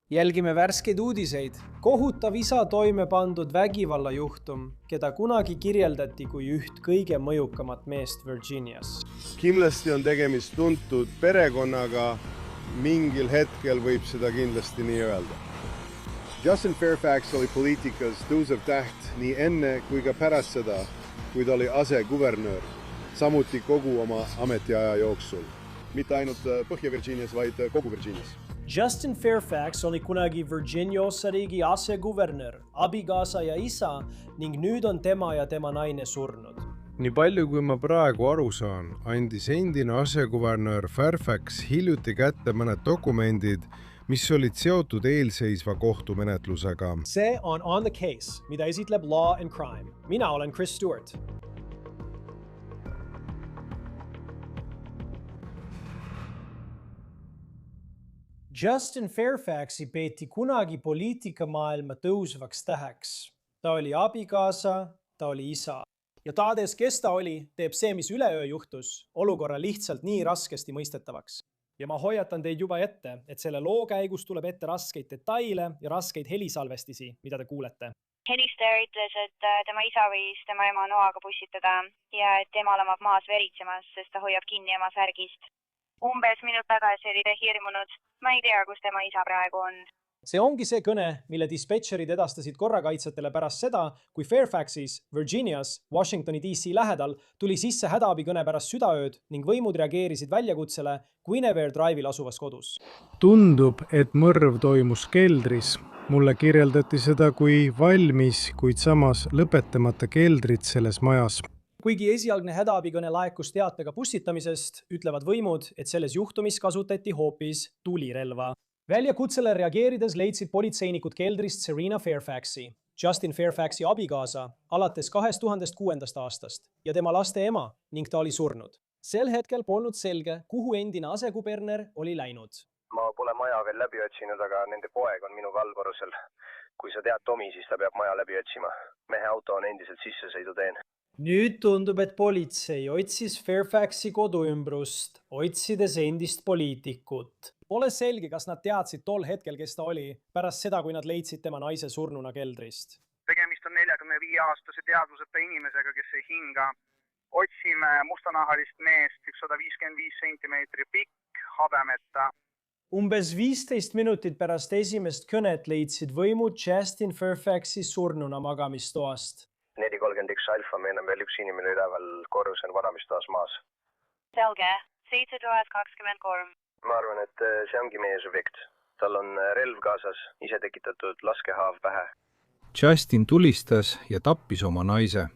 Jälgime värskeid uudiseid. Kohutav isa toime pandud vägivallajuhtum, keda kunagi kirjeldati kui üht kõige mõjukamat meest Virginias. Kindlasti on tegemist tuntud perekonnaga, mingil hetkel võib seda kindlasti nii öelda. Justin Fairfax oli poliitikas tõusev täht nii enne kui ka pärast seda, kui ta oli aseguvernöör, samuti kogu oma ametiaja jooksul. Mitte ainult Põhja-Virginias, vaid kogu Virginias. Justin Fairfax oli kunagi Virginia osariigi aseguvernöör, abikaasa ja isa ning nüüd on tema ja tema naine surnud. Nii palju kui ma praegu aru saan, andis endine aseguvernöör Fairfax hiljuti kätte mõned dokumendid, mis olid seotud eelseisva kohtumenetlusega. See on On the Case, mida esitleb Law and Crime. Mina olen Chris Stewart. Justin Fairfaxi peeti kunagi poliitikamaailma tõusvaks täheks. Ta oli abikaasa, ta oli isa. Ja taades, kes ta oli, teeb see, mis üleöö juhtus, olukorra lihtsalt nii raskesti mõistetavaks. Ja ma hoiatan teid juba ette, et selle loo käigus tuleb ette raskeid detaile ja raskeid helisalvestisi, mida te kuulete. Helistaja ütles, et tema isa võis tema ema noaga pussitada ja et tema lamab maas veritsemas, sest ta hoiab kinni ema särgist. Umbes minut tagasi oli ta hirmunud. Ma ei tea, kus tema isa praegu on. See ongi see kõne, mille dispetšerid edastasid korrakaitsjatele pärast seda, kui Fairfaxis, Virginias, Washingtoni DC lähedal tuli sisse hädaabikõne pärast südaööd ning võimud reageerisid väljakutsele Guinevere Drive'il asuvas kodus. Tundub, et mõrv toimus keldris. Mulle kirjeldati seda kui valmis, kuid samas lõpetamata keldrit selles majas. Kuigi esialgne hädaabikõne laekus teatega pussitamisest, ütlevad võimud, et selles juhtumis kasutati hoopis tulirelva. Väljakutsele reageerides leidsid politseinikud keldrist Serena Fairfaxi, Justin Fairfaxi abikaasa, alates 2006. aastast ja tema laste ema ning ta oli surnud. Sel hetkel polnud selge, kuhu endine asekuberner oli läinud. Ma pole maja veel läbi otsinud, aga nende poeg on minuga allkorrusel. Kui sa tead Tomi, siis ta peab maja läbi otsima. Mehe auto on endiselt sissesõiduteen. Nüüd tundub, et politsei otsis Fairfaxi koduümbrust, otsides endist poliitikut. Pole selge, kas nad teadsid tol hetkel, kes ta oli, pärast seda, kui nad leidsid tema naise surnuna keldrist. Tegemist on 45-aastase teadvuseta inimesega, kes ei hinga. Otsime mustanahalist meest, 155 cm pikk, habemeta. Umbes 15 minutit pärast esimest kõnet leidsid võimud Justin Fairfaxi surnuna magamistoast. 431 alfa, meil on veel üks inimene üleval, korrus on varamistoas maas. Selge, 7023. Ma arvan, et see ongi meie subjekt. Tal on relv kaasas, ise tekitatud laskehaav pähe. Justin tulistas ja tappis oma naise.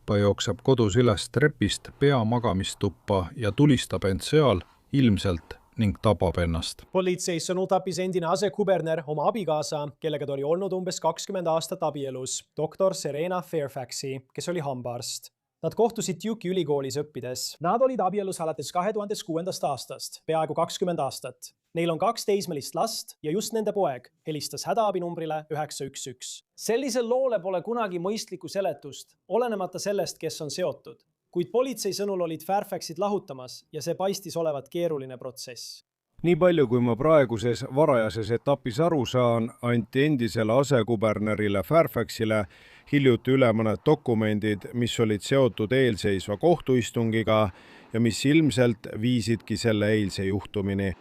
Ta jooksab kodus üles trepist pea magamistuppa ja tulistab end seal ilmselt ning tapab ennast. Politsei sõnul tappis endine asekuberner oma abikaasa, kellega ta oli olnud umbes 20 aastat abielus, doktor Serena Fairfaxi, kes oli hambaarst. Nad kohtusid Duke'i ülikoolis õppides. Nad olid abielus alates 2006. aastast, peaaegu 20 aastat. Neil on 2 teismelist last ja just nende poeg helistas hädaabinumbrile 911. Sellisel loole pole kunagi mõistlikku seletust, olenemata sellest, kes on seotud. Kuid politsei sõnul olid Fairfaxid lahutamas ja see paistis olevat keeruline protsess. Nii palju, kui ma praeguses varajases etapis aru saan, anti endisele asekubernerile Fairfaxile hiljuti üle mõned dokumendid, mis olid seotud eelseisva kohtuistungiga ja mis ilmselt viisidki selle eilse juhtumini.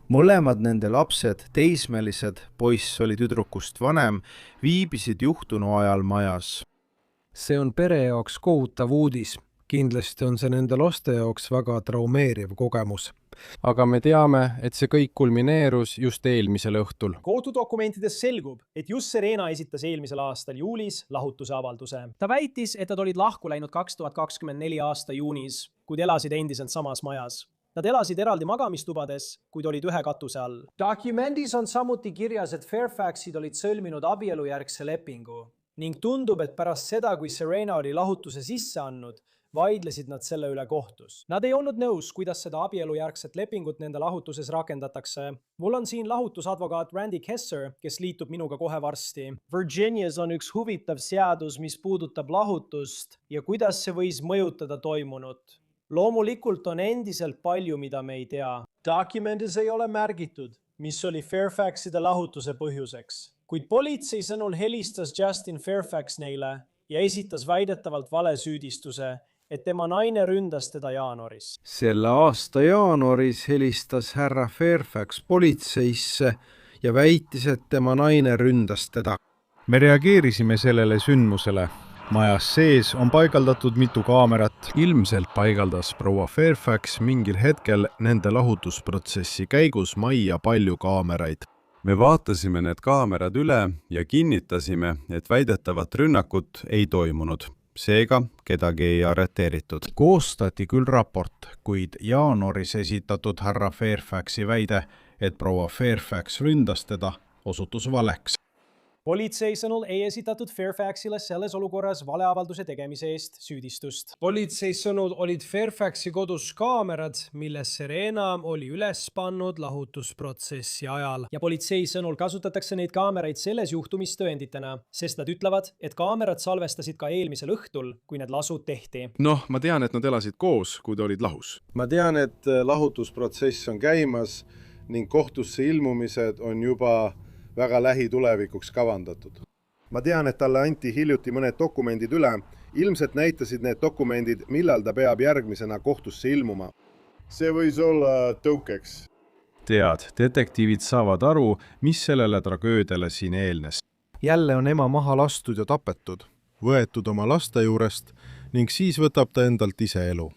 Mõlemad nende lapsed, teismelised, poiss oli tüdrukust vanem, viibisid juhtunu ajal majas. See on pere jaoks kohutav uudis. Kindlasti on see nende laste jaoks väga traumeeriv kogemus. Aga me teame, et see kõik kulmineerus just eelmisel õhtul. Kohtudokumentides selgub, et just Serena esitas eelmisel aastal juulis lahutuse avalduse. Ta väitis, et nad olid lahku läinud 2024 aasta juunis, kuid elasid endiselt samas majas. Nad elasid eraldi magamistubades, kuid olid ühe katuse all. Dokumendis on samuti kirjas, et Fairfaxid olid sõlminud abielujärgse lepingu ning tundub, et pärast seda, kui Serena oli lahutuse sisse andnud, vaidlesid nad selle üle kohtus. Nad ei olnud nõus, kuidas seda abielujärgset lepingut nende lahutuses rakendatakse. Mul on siin lahutusadvokaat Randy Kesser, kes liitub minuga kohe varsti. Virginias on üks huvitav seadus, mis puudutab lahutust ja kuidas see võis mõjutada toimunut. Loomulikult on endiselt palju, mida me ei tea. Dokumendis ei ole märgitud, mis oli Fairfaxide lahutuse põhjuseks. Kuid politsei sõnul helistas Justin Fairfax neile ja esitas väidetavalt valesüüdistuse, et tema naine ründas teda jaanuaris. Selle aasta jaanuaris helistas härra Fairfax politseisse ja väitis, et tema naine ründas teda. Me reageerisime sellele sündmusele. Majas sees on paigaldatud mitu kaamerat. Ilmselt paigaldas proua Fairfax mingil hetkel nende lahutusprotsessi käigus majja palju kaameraid. Me vaatasime need kaamerad üle ja kinnitasime, et väidetavat rünnakut ei toimunud. Seega kedagi ei arreteeritud. Koostati küll raport, kuid jaanuaris esitatud härra Fairfaxi väide, et proua Fairfax ründas teda, osutus valeks. Politsei sõnul ei esitatud Fairfaxile selles olukorras valeavalduse tegemise eest süüdistust. Politsei sõnul olid Fairfaxi kodus kaamerad, milles Serena oli üles pannud lahutusprotsessi ajal. Ja politsei sõnul kasutatakse neid kaameraid selles juhtumis tõenditena, sest nad ütlevad, et kaamerad salvestasid ka eelmisel õhtul, kui need lasud tehti. Noh, ma tean, et nad elasid koos, kui te olid lahus. Ma tean, et lahutusprotsess on käimas ning kohtusse ilmumised on juba väga lähitulevikuks kavandatud. Ma tean, et talle anti hiljuti mõned dokumendid üle. Ilmselt näitasid need dokumendid, millal ta peab järgmisena kohtusse ilmuma. See võis olla tõukeks. Tead, detektiivid saavad aru, mis sellele tragöödiale siin eelnes. Jälle on ema maha lastud ja tapetud, võetud oma laste juurest ning siis võtab ta endalt ise elu.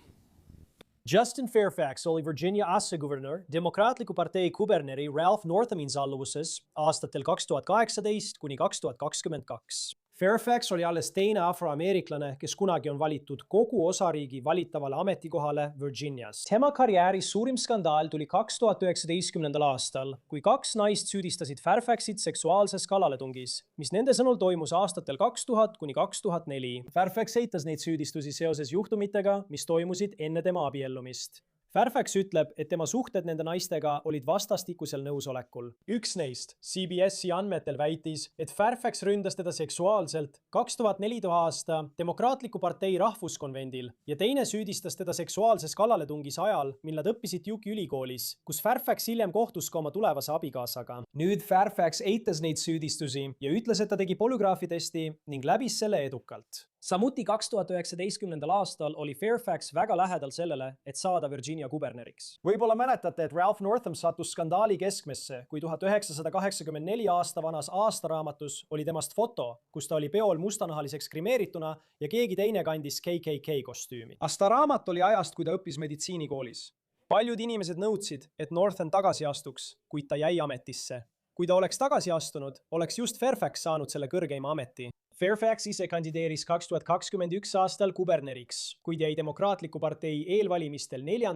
Justin Fairfax oli Virginia asseguvernör Demokraatliku partei kuberneri Ralph Northamin alluvuses aastatel 2018 kuni 2022. Fairfax oli alles teine afroameeriklane, kes kunagi on valitud kogu osariigi valitavale ametikohale Virginias. Tema karjääris suurim skandaal tuli 2019. aastal, kui 2 naist süüdistasid Fairfaxit seksuaalses kallaletungis, mis nende sõnul toimus aastatel 2000 kuni 2004. Fairfax eitas neid süüdistusi seoses juhtumitega, mis toimusid enne tema abiellumist. Fairfax ütleb, et tema suhted nende naistega olid vastastikusel nõusolekul. Üks neist, CBS-i andmetel väitis, et Fairfax ründas teda seksuaalselt 2004. aasta Demokraatliku partei rahvuskonvendil ja teine süüdistas teda seksuaalses kallaletungis ajal, mil nad õppisid Duke'i ülikoolis, kus Fairfax hiljem kohtus ka oma tulevase abikaasaga. Nüüd Fairfax eitas neid süüdistusi ja ütles, et ta tegi polügraafitesti ning läbis selle edukalt. Samuti 2019. aastal oli Fairfax väga lähedal sellele, et saada Virginia kuberneriks. Võib-olla mäletate, et Ralph Northam sattus skandaali keskmesse, kui 1984 aasta vanas aastaraamatus oli temast foto, kus ta oli peol mustanahaliseks grimeerituna ja keegi teine kandis KKK kostüümi. Asta raamat oli ajast, kui ta õppis meditsiinikoolis. Paljud inimesed nõudsid, et Northam tagasi astuks, kuid ta jäi ametisse. Kui ta oleks tagasi astunud, oleks just Fairfax saanud selle kõrgeima ameti. Fairfax ise kandideeris 2021 aastal kuberneriks, kuid jäi Demokraatliku partei eelvalimistel 4.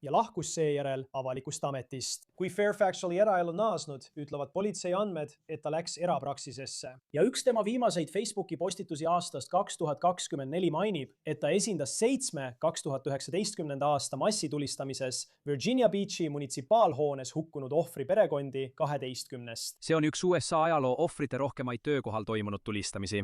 ja lahkus seejärel avalikust ametist. Kui Fairfax oli eraelu naasnud, ütlevad politsei andmed, et ta läks erapraksisesse. Ja üks tema viimaseid Facebooki postitusi aastast 2024 mainib, et ta esindas 7 2019. aasta massitulistamises Virginia Beachi munitsipaalhoones hukkunud ohvri perekondi 12. See on üks USA ajaloo ohvrite rohkemaid töökohal toimunud tulistamisi.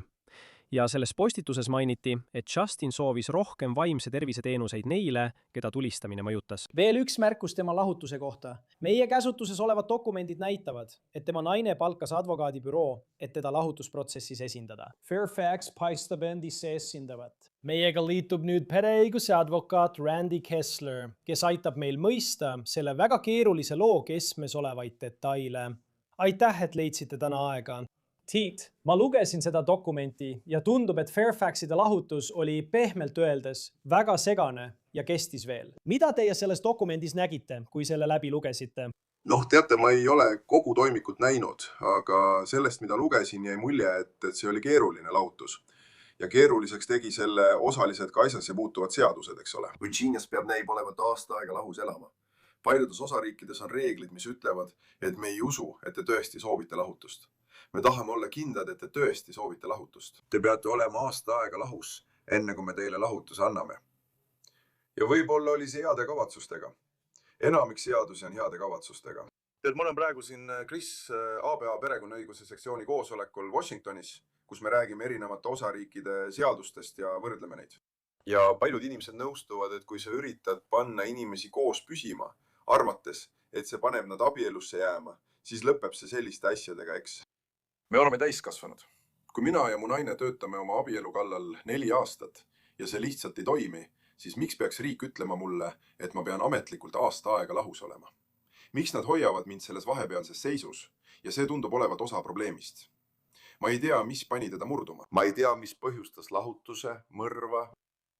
Ja selles postituses mainiti, et Justin soovis rohkem vaimse tervise teenuseid neile, keda tulistamine mõjutas. Veel üks märkus tema lahutuse kohta. Meie käsutuses olevad dokumendid näitavad, et tema naine palkas advokaadibüroo, et teda lahutusprotsessis esindada. Fairfax paistab endisse esindavat. Meiega liitub nüüd pereõiguse advokaat Randy Kessler, kes aitab meil mõista selle väga keerulise loo keskmes olevaid detaile. Aitäh, et leidsite täna aega. Tiit, ma lugesin seda dokumenti ja tundub, et Fairfaxide lahutus oli pehmelt öeldes väga segane ja kestis veel. Mida teie selles dokumendis nägite, kui selle läbi lugesite? Teate, ma ei ole kogu toimikut näinud, aga sellest, mida lugesin, jäi mulje, et see oli keeruline lahutus. Ja keeruliseks tegi selle osalised ka asjasse puutuvad seadused, eks ole. Virginias peab näib olevat aasta aega lahus elama. Paljudes osariikides on reeglid, mis ütlevad, et me ei usu, et te tõesti soovite lahutust. Me tahame olla kindlad, et te tõesti soovite lahutust. Te peate olema aasta aega lahus, enne kui me teile lahutuse anname. Ja võib-olla oli see heade kavatsustega. Enamik seadusi on heade kavatsustega. Ma olen praegu siin Chris ABA perekonnaõiguse sektsiooni koosolekul Washingtonis, kus me räägime erinevate osariikide seadustest ja võrdleme neid. Ja paljud inimesed nõustuvad, et kui sa üritad panna inimesi koos püsima, arvates, et see paneb nad abielusse jääma, siis lõpeb see selliste asjadega, eks. Me oleme täiskasvanud. Kui mina ja mu naine töötame oma abielu kallal 4 aastat ja see lihtsalt ei toimi, siis miks peaks riik ütlema mulle, et ma pean ametlikult aasta aega lahus olema? Miks nad hoiavad mind selles vahepealses seisus ja see tundub olevat osa probleemist? Ma ei tea, mis pani teda murduma. Ma ei tea, mis põhjustas lahutuse, mõrva.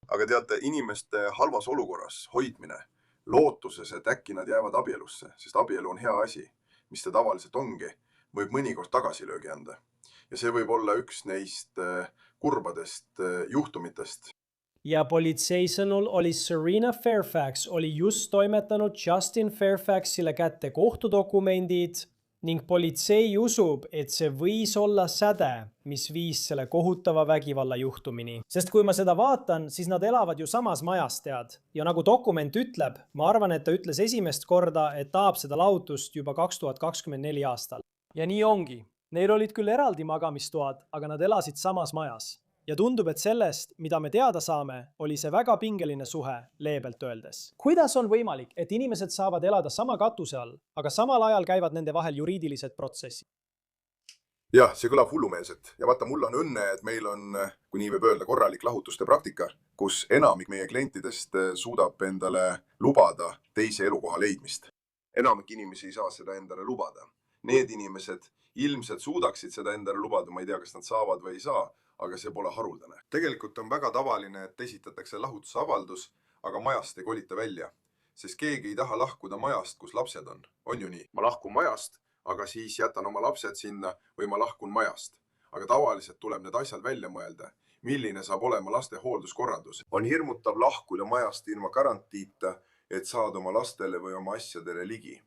Aga teate, inimeste halvas olukorras hoidmine, lootuses, et äkki nad jäävad abielusse, sest abielu on hea asi, mis ta tavaliselt ongi, võib mõnikord tagasilöögi anda. Ja see võib olla üks neist kurbadest juhtumitest. Ja politsei sõnul oli Serena Fairfax oli just toimetanud Justin Fairfaxile kätte kohtudokumendid ning politsei usub, et see võis olla säde, mis viis selle kohutava vägivalla juhtumini. Sest kui ma seda vaatan, siis nad elavad ju samas majas, tead. Ja nagu dokument ütleb, ma arvan, et ta ütles esimest korda, et tahab seda lahutust juba 2024 aastal. Ja nii ongi. Neil olid küll eraldi magamistoad, aga nad elasid samas majas. Ja tundub, et sellest, mida me teada saame, oli see väga pingeline suhe, leebelt öeldes. Kuidas on võimalik, et inimesed saavad elada sama katuse all, aga samal ajal käivad nende vahel juriidilised protsessid? Jah, see kõlab hullumeelselt. Ja vaata, mul on õnne, et meil on, kui nii võib öelda, korralik lahutuste praktika, kus enamik meie klientidest suudab endale lubada teise elukoha leidmist. Enamik inimesi ei saa seda endale lubada. Need inimesed ilmselt suudaksid seda endale lubada, ma ei tea, kas nad saavad või ei saa, aga see pole haruldane. Tegelikult on väga tavaline, et esitatakse lahutusavaldus, aga majast ei kolita välja. Sest keegi ei taha lahkuda majast, kus lapsed on. On ju nii? Ma lahkun majast, aga siis jätan oma lapsed sinna või ma lahkun majast. Aga tavaliselt tuleb need asjad välja mõelda. Milline saab olema laste hoolduskorraldus? On hirmutav lahkuda majast ilma garantiita, et saad oma lastele või oma asjadele ligi.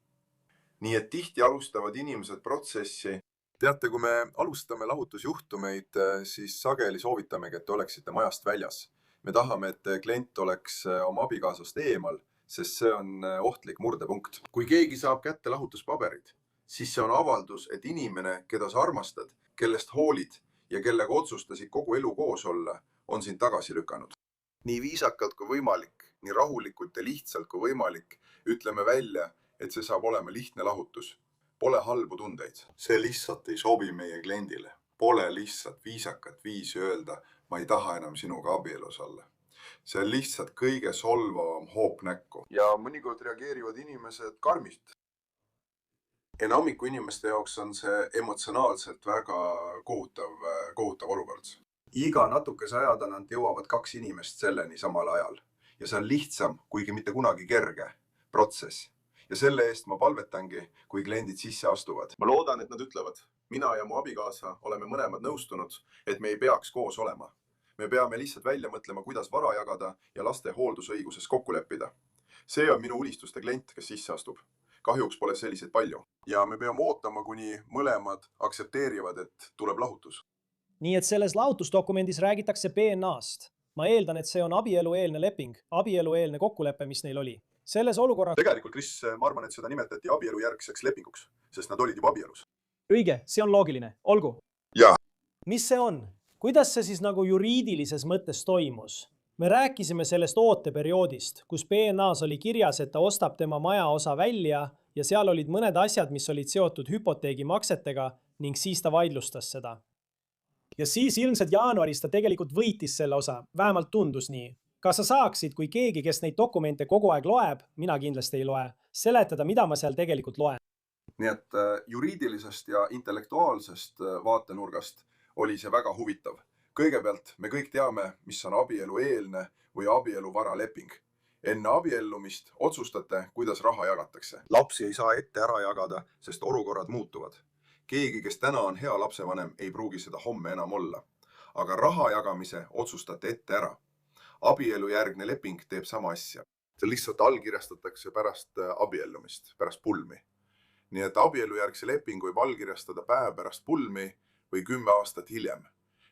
Nii et tihti alustavad inimesed protsessi. Teate, kui me alustame lahutusjuhtumeid, siis sageli soovitamegi, et te oleksite majast väljas. Me tahame, et klient oleks oma abikaasast eemal, sest see on ohtlik murdepunkt. Kui keegi saab kätte lahutuspaberid, siis see on avaldus, et inimene, keda sa armastad, kellest hoolid ja kellega otsustasid kogu elu koos olla, on sind tagasi lükanud. Nii viisakalt kui võimalik, nii rahulikult ja lihtsalt kui võimalik, ütleme välja, et see saab olema lihtne lahutus. Pole halbu tundeid. See lihtsalt ei sobi meie kliendile. Pole lihtsalt viisakat viisi öelda, ma ei taha enam sinuga abielus olla. See on lihtsalt kõige solvavam hoop näkku. Ja mõnikord reageerivad inimesed karmilt. Enamiku inimeste jaoks on see emotsionaalselt väga kohutav olukord. Iga natukese aja tagant jõuavad 2 inimest selleni samal ajal. Ja see on lihtsam, kuigi mitte kunagi kerge protsess. Ja selle eest ma palvetangi, kui kliendid sisse astuvad. Ma loodan, et nad ütlevad, mina ja mu abikaasa oleme mõlemad nõustunud, et me ei peaks koos olema. Me peame lihtsalt välja mõtlema, kuidas vara jagada ja laste hooldusõiguses kokku leppida. See on minu unistuste klient, kes sisse astub. Kahjuks pole selliseid palju. Ja me peame ootama, kuni mõlemad aksepteerivad, et tuleb lahutus. Nii et selles lahutusdokumendis räägitakse PNA-st. Ma eeldan, et see on abielueelne leping, abielueelne kokkulepe, mis neil oli. Selles olukorras... Tegelikult, Chris, ma arvan, et seda nimetati abielujärgseks lepinguks, sest nad olid juba abielus. Õige, see on loogiline. Olgu. Jaa. Mis see on? Kuidas see siis nagu juriidilises mõttes toimus? Me rääkisime sellest ooteperioodist, kus PNA-s oli kirjas, et ta ostab tema maja osa välja ja seal olid mõned asjad, mis olid seotud hüpoteegimaksetega ning siis ta vaidlustas seda. Ja siis ilmselt jaanuaris ta tegelikult võitis selle osa, vähemalt tundus nii. Kas sa saaksid, kui keegi, kes neid dokumente kogu aeg loeb, mina kindlasti ei loe, seletada, mida ma seal tegelikult loen? Nii et juriidilisest ja intellektuaalsest vaatenurgast oli see väga huvitav. Kõigepealt me kõik teame, mis on abielueelne või abieluvaraleping. Enne abiellumist otsustate, kuidas raha jagatakse. Lapsi ei saa ette ära jagada, sest olukorrad muutuvad. Keegi, kes täna on hea lapsevanem, ei pruugi seda homme enam olla. Aga raha jagamise otsustate ette ära. Abielujärgne leping teeb sama asja. See lihtsalt allkirjastatakse pärast abiellumist, pärast pulmi. Nii et abielujärgse leping võib allkirjastada päev pärast pulmi või 10 aastat hiljem.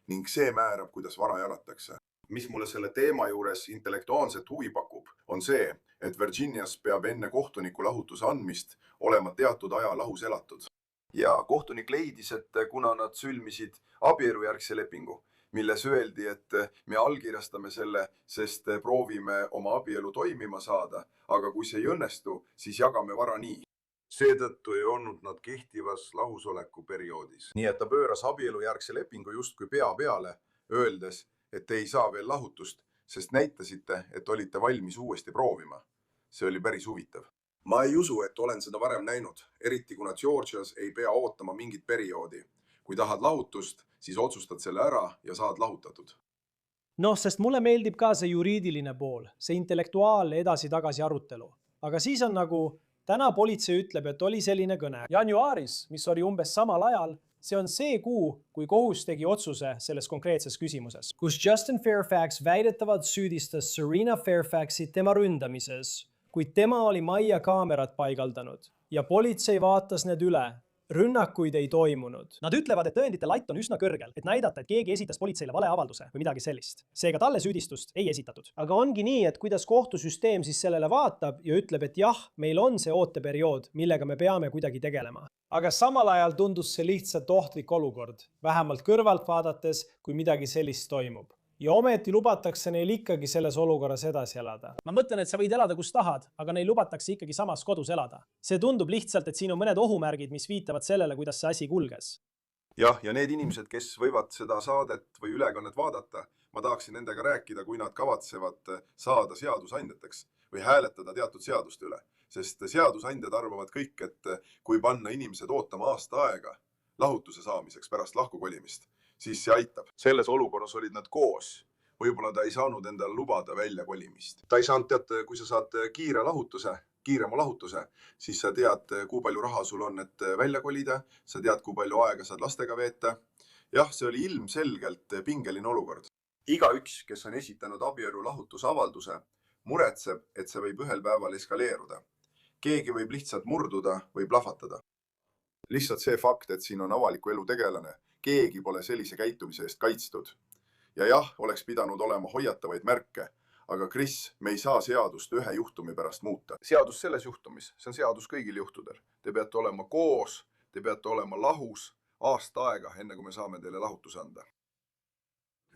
Ning see määrab, kuidas vara jagatakse. Mis mulle selle teema juures intellektuaalset huvi pakub, on see, et Virginias peab enne kohtuniku lahutuse andmist olema teatud aja lahus elatud. Ja kohtunik leidis, et kuna nad sülmisid abielujärgse lepingu, milles öeldi, et me allkirjastame selle, sest proovime oma abielu toimima saada, aga kui see ei õnnestu, siis jagame vara nii. Seetõttu ei olnud nad kehtivas lahusoleku perioodis. Nii et ta pööras abielujärgse lepingu justkui pea peale, öeldes, et te ei saa veel lahutust, sest näitasite, et olite valmis uuesti proovima. See oli päris huvitav. Ma ei usu, et olen seda varem näinud, eriti kuna Georgias ei pea ootama mingit perioodi. Kui tahad lahutust, siis otsustad selle ära ja saad lahutatud. Noh, sest mulle meeldib ka see juriidiline pool, see intellektuaalne edasi-tagasi arutelu. Aga siis on nagu, täna politsei ütleb, et oli selline kõne. Januaaris, mis oli umbes samal ajal, see on see kuu, kui kohus tegi otsuse selles konkreetses küsimuses. Kus Justin Fairfax väidetavalt süüdistas Serena Fairfaxi tema ründamises, kuid tema oli majja kaamerad paigaldanud ja politsei vaatas need üle. Rünnakuid ei toimunud. Nad ütlevad, et tõendite latt on üsna kõrgel, et näidata, et keegi esitas politseile valeavalduse või midagi sellist. Seega talle süüdistust ei esitatud. Aga ongi nii, et kuidas kohtusüsteem siis sellele vaatab ja ütleb, et jah, meil on see ooteperiood, millega me peame kuidagi tegelema. Aga samal ajal tundus see lihtsalt ohtlik olukord, vähemalt kõrvalt vaadates, kui midagi sellist toimub. Ja ometi lubatakse neil ikkagi selles olukorras edasi elada. Ma mõtlen, et sa võid elada, kus tahad, aga neil lubatakse ikkagi samas kodus elada. See tundub lihtsalt, et siin on mõned ohumärgid, mis viitavad sellele, kuidas see asi kulges. Jah, ja need inimesed, kes võivad seda saadet või ülekannet vaadata, ma tahaksin nendega rääkida, kui nad kavatsevad saada seadusandjateks või hääletada teatud seaduste üle. Sest seadusandjad arvavad kõik, et kui panna inimesed ootama aasta aega lahutuse saamiseks pärast lahkukolimist, siis see aitab. Selles olukorras olid nad koos. Võib-olla ta ei saanud endale lubada välja kolimist. Ta ei saanud teada, kui sa saad kiirema lahutuse, siis sa tead, kui palju raha sul on, et välja kolida. Sa tead, kui palju aega saad lastega veeta. Jah, see oli ilmselgelt pingeline olukord. Igaüks, kes on esitanud abielu lahutusavalduse, muretseb, et see võib ühel päeval eskaleeruda. Keegi võib lihtsalt murduda või plahvatada. Lihtsalt see fakt, et siin on avaliku elu tegelane, keegi pole sellise käitumise eest kaitstud. Ja jah, oleks pidanud olema hoiatavaid märke, aga Chris, me ei saa seadust ühe juhtumi pärast muuta. Seadus selles juhtumis, see on seadus kõigil juhtudel. Te peate olema koos, te peate olema lahus aasta aega, enne kui me saame teile lahutuse anda.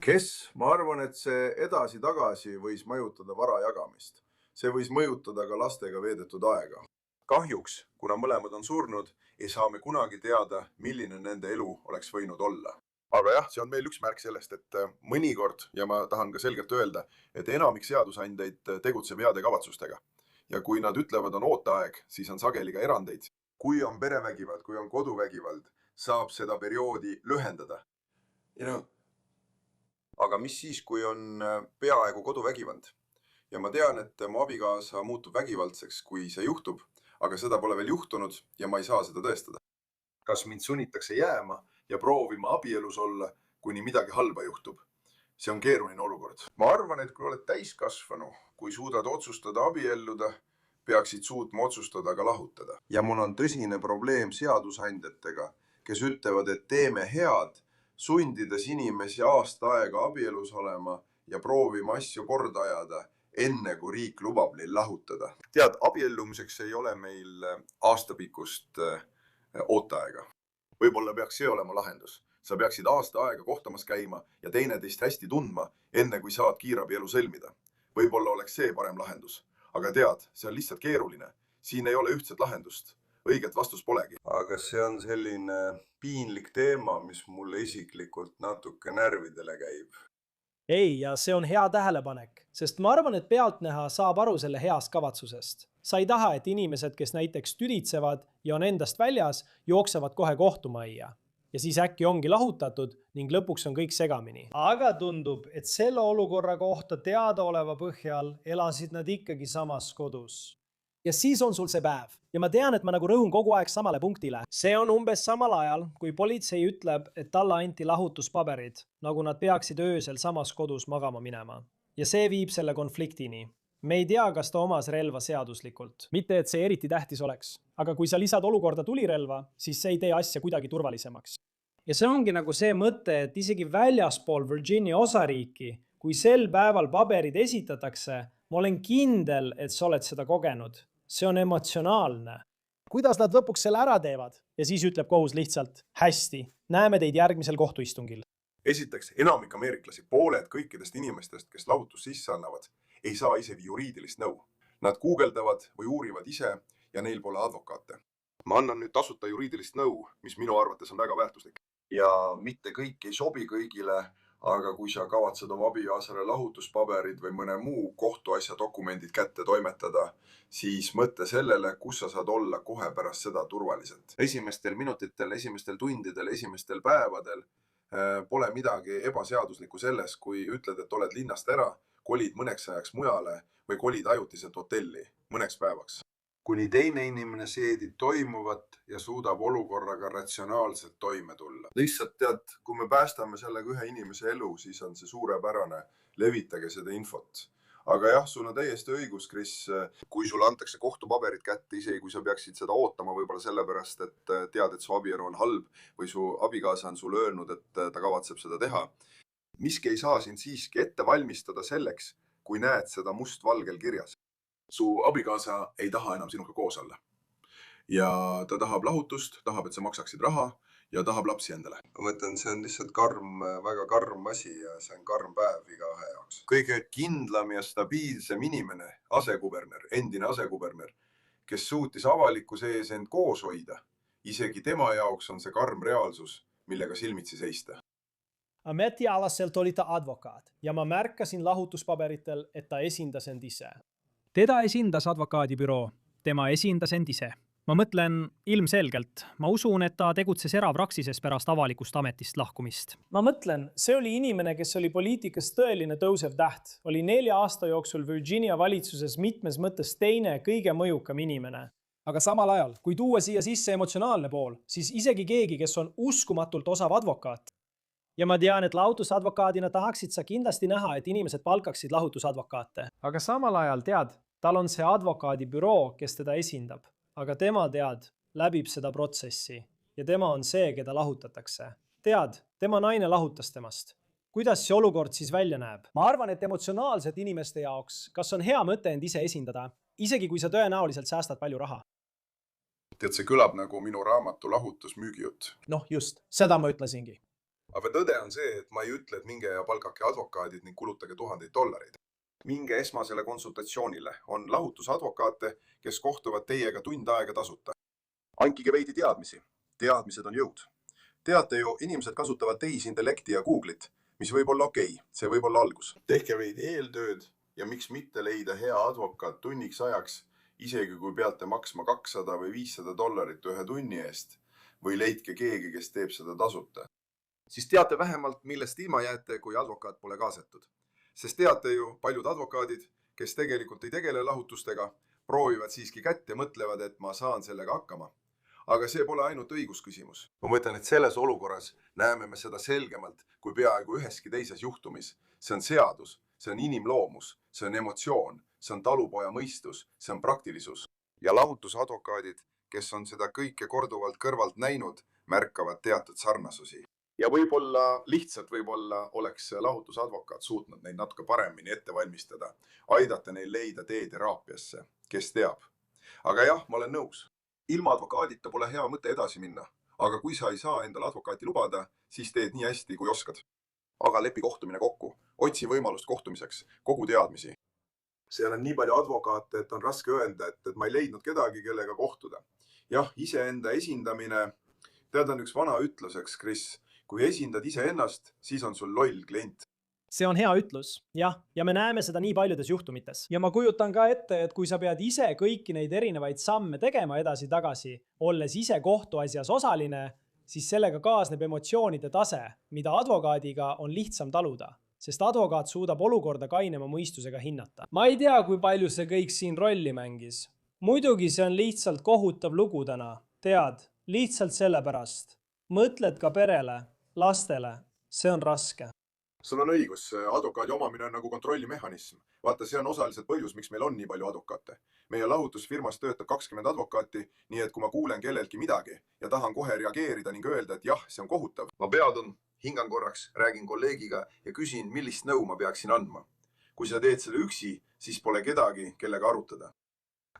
Kes? Ma arvan, et see edasi-tagasi võis mõjutada vara jagamist. See võis mõjutada ka lastega veedetud aega. Kahjuks, kuna mõlemad on surnud, ei saa me kunagi teada, milline nende elu oleks võinud olla. Aga jah, see on meil üks märk sellest, et mõnikord, ja ma tahan ka selgelt öelda, et enamik seadusandjaid tegutseb heade kavatsustega. Ja kui nad ütlevad, on ooteaeg, siis on sageli ka erandeid. Kui on perevägivald, kui on koduvägivald, saab seda perioodi lühendada. Aga mis siis, kui on peaaegu koduvägivald? Ja ma tean, et mu abikaasa muutub vägivaldseks, kui see juhtub, aga seda pole veel juhtunud ja ma ei saa seda tõestada. Kas mind sunnitakse jääma ja proovima abielus olla, kuni midagi halba juhtub? See on keeruline olukord. Ma arvan, et kui oled täiskasvanu, kui suudad otsustada abielluda, peaksid suutma otsustada ka lahutada. Ja mul on tõsine probleem seadusandjatega, kes ütlevad, et teeme head, sundides inimesi aasta aega abielus olema ja proovima asju korda ajada, enne kui riik lubab neil lahutada. Tead, abiellumiseks ei ole meil aastapikkust ooteaega. Võib-olla peaks see olema lahendus. Sa peaksid aasta aega kohtamas käima ja teineteist hästi tundma, enne kui saad kiirabielu sõlmida. Võib-olla oleks see parem lahendus. Aga tead, see on lihtsalt keeruline. Siin ei ole ühtset lahendust. Õiget vastus polegi. Aga see on selline piinlik teema, mis mulle isiklikult natuke närvidele käib. Ei, ja see on hea tähelepanek, sest ma arvan, et pealtnäha saab aru selle heast kavatsusest. Sa ei taha, et inimesed, kes näiteks tüditsevad ja on endast väljas, jooksevad kohe kohtumajja. Ja siis äkki ongi lahutatud ning lõpuks on kõik segamini. Aga tundub, et selle olukorra kohta teadaoleva põhjal elasid nad ikkagi samas kodus. Ja siis on sul see päev. Ja ma tean, et ma nagu rõhun kogu aeg samale punktile. See on umbes samal ajal, kui politsei ütleb, et talle anti lahutuspaberid, nagu nad peaksid öösel samas kodus magama minema. Ja see viib selle konfliktini. Me ei tea, kas ta omas relva seaduslikult. Mitte, et see eriti tähtis oleks. Aga kui sa lisad olukorda tulirelva, siis see ei tee asja kuidagi turvalisemaks. Ja see ongi nagu see mõte, et isegi väljaspool Virginia osariiki, kui sel päeval paberid esitatakse, ma olen kindel, et sa oled seda kogenud. See on emotsionaalne. Kuidas nad lõpuks selle ära teevad? Ja siis ütleb kohus lihtsalt, hästi, näeme teid järgmisel kohtuistungil. Esiteks, enamik ameeriklasi, pooled kõikidest inimestest, kes lahutus sisse annavad, ei saa isegi juriidilist nõu. Nad guugeldavad või uurivad ise ja neil pole advokaate. ma annan nüüd tasuta juriidilist nõu, mis minu arvates on väga väärtuslik. Ja mitte kõik ei sobi kõigile, aga kui sa kavatsed oma abikaasale lahutuspaberid või mõne muu kohtuasja dokumendid kätte toimetada, siis mõtle sellele, kus sa saad olla kohe pärast seda turvaliselt. Esimestel minutitel, esimestel tundidel, esimestel päevadel pole midagi ebaseaduslikku selles, kui ütled, et oled linnast ära, kolid mõneks ajaks mujale või kolid ajutiselt hotelli mõneks päevaks. Kuni teine inimene seedib toimuvat ja suudab olukorraga ratsionaalselt toime tulla. Lihtsalt tead, kui me päästame sellega ühe inimese elu, siis on see suurepärane. Levitage seda infot. Aga jah, sul on täiesti õigus, Kris, kui sulle antakse kohtupaberid kätte, isegi kui sa peaksid seda ootama võib-olla sellepärast, et tead, et su abielu on halb või su abikaasa on sulle öelnud, et ta kavatseb seda teha. Miski ei saa sind siiski ette valmistada selleks, kui näed seda mustvalgel kirjas. Su abikaasa ei taha enam sinuga koos olla. Ja ta tahab lahutust, tahab, et sa maksaksid raha ja tahab lapsi endale. Ma mõtlen, see on lihtsalt karm, väga karm asi ja see on karm päev igaühe jaoks. Kõige kindlam ja stabiilsem inimene, asekuberner, endine asekuberner, kes suutis avalikkuse ees end koos hoida. Isegi tema jaoks on see karm reaalsus, millega silmitsi seista. Ametialaselt oli ta advokaat ja ma märkasin lahutuspaberitel, et ta esindas end ise. Teda esindas advokaadibüroo, tema esindas end ise. Ma mõtlen ilmselgelt, ma usun, et ta tegutses erapraksises pärast avalikust ametist lahkumist. Ma mõtlen, see oli inimene, kes oli poliitikas tõeline tõusev täht. Oli 4 aasta jooksul Virginia valitsuses mitmes mõttes teine kõige mõjukam inimene. Aga samal ajal, kui tuua siia sisse emotsionaalne pool, siis isegi keegi, kes on uskumatult osav advokaat. Ja ma tean, et lahutusadvokaadina tahaksid sa kindlasti näha, et inimesed palkaksid lahutusadvokaate. Aga samal ajal tead, tal on see advokaadibüroo, kes teda esindab. Aga tema tead, läbib seda protsessi ja tema on see, keda lahutatakse. Tead, tema naine lahutas temast. Kuidas see olukord siis välja näeb? Ma arvan, et emotsionaalselt inimeste jaoks, kas on hea mõte end ise esindada, isegi kui sa tõenäoliselt säästad palju raha. Tead, see kõlab nagu minu raamatu lahutusmüügijutt. Noh, just, seda ma ütlesingi. Aga tõde on see, et ma ei ütle, et minge ja palkake advokaadid ning kulutage $1000. Minge esmasele konsultatsioonile. On lahutusadvokaate, kes kohtuvad teiega tund aega tasuta. Ankige veidi teadmisi. Teadmised on jõud. Teate ju, inimesed kasutavad tehisintellekti ja Google'it, mis võib olla okei. See võib olla algus. Tehke veidi eeltööd ja miks mitte leida hea advokaat tunniks ajaks, isegi kui peate maksma $200 või $500 ühe tunni eest või leidke keegi, kes teeb seda tasuta. Siis teate vähemalt, millest ilma jääte, kui advokaat pole kaasetud. Sest teate ju, paljud advokaadid, kes tegelikult ei tegele lahutustega, proovivad siiski kätt ja mõtlevad, et ma saan sellega hakkama. Aga see pole ainult õigusküsimus. Ma mõtlen, et selles olukorras näeme me seda selgemalt kui peaaegu üheski teises juhtumis. See on seadus, see on inimloomus, see on emotsioon, see on talupoja mõistus, see on praktilisus. Ja lahutusadvokaadid, kes on seda kõike korduvalt kõrvalt näinud, märkavad teatud sarnasusi. Ja lihtsalt võib-olla oleks lahutusadvokaat suutnud neid natuke paremini ette valmistada, aidata neil leida tee teraapiasse, kes teab. Aga jah, ma olen nõus. Ilma advokaadita pole hea mõte edasi minna, aga kui sa ei saa endale advokaati lubada, siis teed nii hästi, kui oskad. Aga lepi kohtumine kokku, otsi võimalust kohtumiseks, kogu teadmisi. Seal on nii palju advokaate, et on raske öelda, et ma ei leidnud kedagi, kellega kohtuda. Jah, iseenda esindamine, tead on üks vana ütluseks, Kris. Kui esindad ise ennast, siis on sul loll klient. See on hea ütlus, jah, ja me näeme seda nii paljudes juhtumites. Ja ma kujutan ka ette, et kui sa pead ise kõiki neid erinevaid samme tegema edasi-tagasi, olles ise kohtuasjas osaline, siis sellega kaasneb emotsioonide tase, mida advokaadiga on lihtsam taluda, sest advokaat suudab olukorda kainema mõistusega hinnata. Ma ei tea, kui palju see kõik siin rolli mängis. Muidugi see on lihtsalt kohutav lugu täna. Tead, lihtsalt sellepärast. Mõtled ka perele. Lastele, see on raske. Sul on õigus, advokaadi omamine on nagu kontrollimehhanism. Vaata, see on osaliselt põhjus, miks meil on nii palju advokaate. Meie lahutusfirmas töötab 20 advokaati, nii et kui ma kuulen kellelgi midagi ja tahan kohe reageerida ning öelda, et jah, see on kohutav. Ma peadun, hingan korraks, räägin kolleegiga ja küsin, millist nõu ma peaksin andma. Kui sa teed selle üksi, siis pole kedagi, kellega arutada.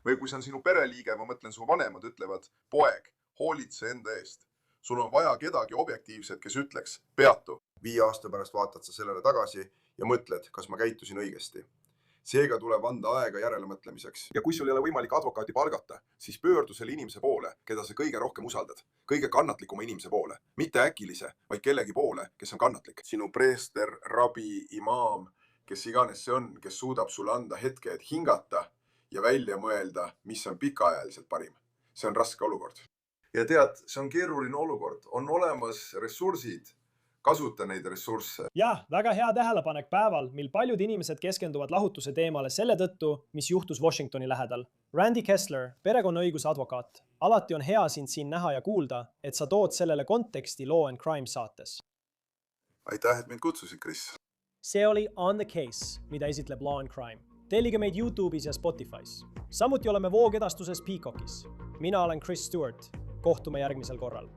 Või kui see on sinu pereliige, ma mõtlen, su vanemad ütlevad, poeg, hoolitse enda eest. Sul on vaja kedagi objektiivset, kes ütleks, peatu. 5 aasta pärast vaatad sa sellele tagasi ja mõtled, kas ma käitusin õigesti. seega tuleb anda aega järelemõtlemiseks. Ja kui sul ei ole võimalik advokaati palgata, siis pöördu selle inimese poole, keda sa kõige rohkem usaldad. Kõige kannatlikuma inimese poole. Mitte äkilise, vaid kellegi poole, kes on kannatlik. Sinu preester, rabi, imaam, kes iganes see on, kes suudab sulle anda hetke, et hingata ja välja mõelda, mis on pikaajaliselt parim. See on raske olukord. Ja tead, see on keeruline olukord. On olemas ressursid, kasuta neid ressursse. Jah, väga hea tähelepanek päeval, mil paljud inimesed keskenduvad lahutuse teemale selle tõttu, mis juhtus Washingtoni lähedal. Randy Kessler, perekonnaõiguse advokaat. Alati on hea sind siin näha ja kuulda, et sa tood sellele konteksti Law and Crime saates. Aitäh, et mind kutsusid, Chris. See oli On the Case, mida esitleb Law and Crime. Tellige meid YouTube'is ja Spotify's. Samuti oleme voogedastuses Peacockis. Mina olen Chris Stewart. Kohtume järgmisel korral.